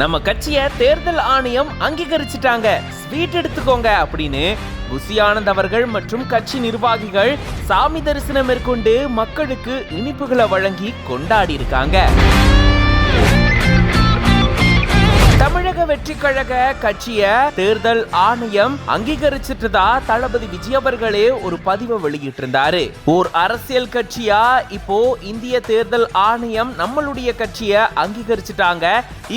நம்ம கட்சியை தேர்தல் ஆணையம் அங்கீகரிச்சிட்டாங்க, ஸ்வீட் எடுத்துக்கோங்க அப்படின்னு புசி ஆனந்த் அவர்கள் மற்றும் கட்சி நிர்வாகிகள் சாமி தரிசனம் மேற்கொண்டு மக்களுக்கு இனிப்புகளை வழங்கி கொண்டாடி இருக்காங்க. தமிழக வெற்றி கழக கட்சிய தேர்தல் ஆணையம் அங்கீகரிச்சிட்டதா தளபதி விஜய் அவர்களே ஒரு பதிவை வெளியிட்டு இருந்தாரு. ஒரு அரசியல் கட்சியா இப்போ இந்திய தேர்தல் ஆணையம் நம்மளுடைய கட்சிய அங்கீகரிச்சிட்டாங்க,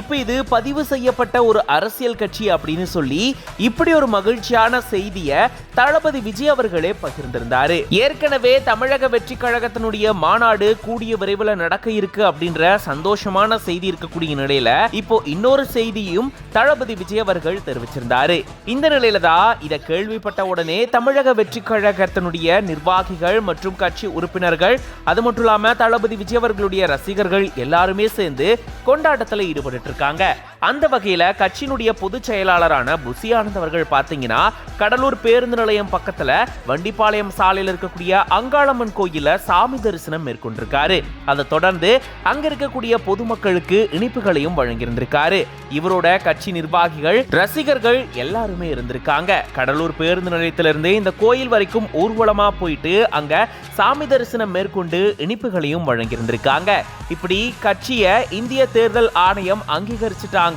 இப்ப இது பதிவு செய்யப்பட்ட ஒரு அரசியல் கட்சி அப்படின்னு சொல்லி இப்படி ஒரு மகிழ்ச்சியான செய்திய தளபதி விஜய் அவர்களே பகிர்ந்திருந்தாரு. ஏற்கனவே தமிழக வெற்றி கழகத்தினுடைய மாநாடு கூடிய விரைவில் நடக்க இருக்கு அப்படின்ற சந்தோஷமான செய்தி இருக்கக்கூடிய நிலையில இப்போ இன்னொரு செய்தியும் தளபதி விஜய் அவர்கள் தெரிவிச்சிருந்தாரு. இந்த நிலையில தான் இதை கேள்விப்பட்ட உடனே தமிழக வெற்றி கழகத்தினுடைய நிர்வாகிகள் மற்றும் கட்சி உறுப்பினர்கள், அது மட்டும் இல்லாம தளபதி விஜய் அவர்களுடைய ரசிகர்கள் எல்லாருமே சேர்ந்து கொண்டாட்டத்தில் ஈடுபட்டு இருக்காங்க. அந்த வகையில கட்சியினுடைய பொதுச் செயலாளரான புசி ஆனந்த் அவர்கள் பாத்தீங்கன்னா கடலூர் பேருந்து நிலையம் பக்கத்துல வண்டிப்பாளையம் சாலையில் இருக்கக்கூடிய அங்காளம்மன் கோயில சாமி தரிசனம் மேற்கொண்டிருக்காரு. அதை தொடர்ந்து அங்க இருக்கக்கூடிய பொதுமக்களுக்கு இனிப்புகளையும் வழங்கியிருந்திருக்காரு. இவரோட கட்சி நிர்வாகிகள், ரசிகர்கள் எல்லாருமே இருந்திருக்காங்க. கடலூர் பேருந்து நிலையத்திலிருந்து இந்த கோயில் வரைக்கும் ஊர்வலமா போயிட்டு அங்க சாமி தரிசனம் மேற்கொண்டு இனிப்புகளையும் வழங்கியிருந்திருக்காங்க. இப்படி கட்சிய இந்திய தேர்தல் ஆணையம் அங்கீகரிச்சுட்டாங்க.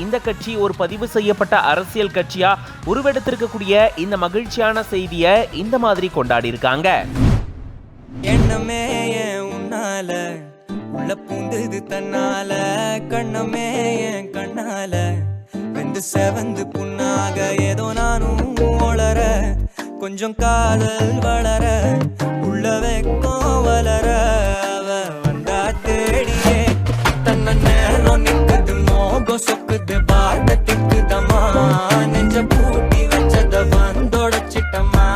இந்த கட்சி ஒரு பதிவு செய்யப்பட்ட அரசியல் கட்சியா உருவெடுத்திருக்கக்கூடிய இந்த மகிழ்ச்சியான செய்தியை இந்த மாதிரி கொண்டாடி இருக்காங்க. எண்ணமே உன்னால உள்ள பூந்தது தன்னால, கண்ணமே என் கண்ணால வெந்து செவந்து புண்ணாக ஏதோ நானும் வளர, கொஞ்சம் காதல் வளர உள்ள வெக்கம் வளர, அவ வந்தா தேடியே தன்ன நேரம் நிக்குது, மோகம் சொக்குது, பார்த்த திக்குதமா, நெஞ்ச பூட்டி வச்சத வந்தோடச்சிட்டமா.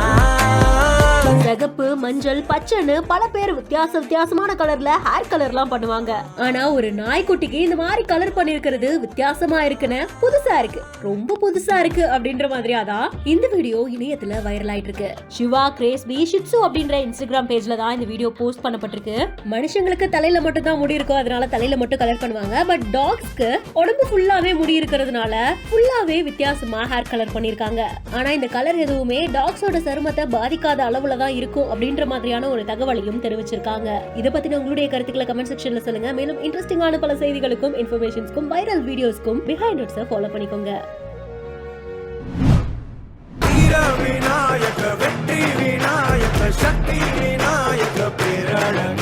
சிகப்பு, மஞ்சள், பச்சைன்னு பல பேர் வித்தியாசமான கலர்ல ஹேர் கலர்லாம் பண்ணுவாங்க. ஆனா ஒரு நாய்க்குட்டிக்கு இந்த மாதிரி கலர் பண்ணிருக்கிறது வித்தியாசமா இருக்குன்னு புதுசா இருக்கு, ரொம்ப புதுசா இருக்கு அப்படின்ற மாதிரியா தான் இந்த வீடியோ இணையத்துல வைரல் ஆயிட்டு இருக்கு. சிவா கிரேஸ்பி ஷிட்சு அப்படின்ற இன்ஸ்டாகிராம் பேஜ்ல தான் இந்த வீடியோ போஸ்ட் பண்ணப்பட்டிருக்கு. மனுஷங்களுக்கு தலையில மட்டும் தான் முடி இருக்கும், அதனால தலையில மட்டும் கலர் பண்ணுவாங்க. பட் டாக்ஸ்க்கு உடம்பு ஃபுல்லாவே முடி இருக்கிறதுனால ஃபுல்லாவே வித்தியாசமா ஹேர் கலர் பண்ணிருக்காங்க. ஆனா இந்த கலர் எதுவுமே டாக்ஸோட சருமத்தை பாதிக்காத அளவுல தான் இருக்கும் அப்படின்ற மாதிரியான ஒரு தகவலையும் தெரிவிச்சிருக்காங்க. இத பத்தின உங்களுடைய கருத்துக்களை கமெண்ட் செக்ஷன்ல சொல்லுங்க. மேலும் இன்ட்ரெஸ்டிங்கான பல செய்திகளுக்கும் இன்ஃபர்மேஷன்ஸ்க்கும் வைரல் வீடியோஸ்க்கும் பிஹைண்ட் இட்ஸை ஃபாலோ பண்ணிக்கோங்க. விநாயக வெற்றி விநாயக சக்தி விநாயக பேரழக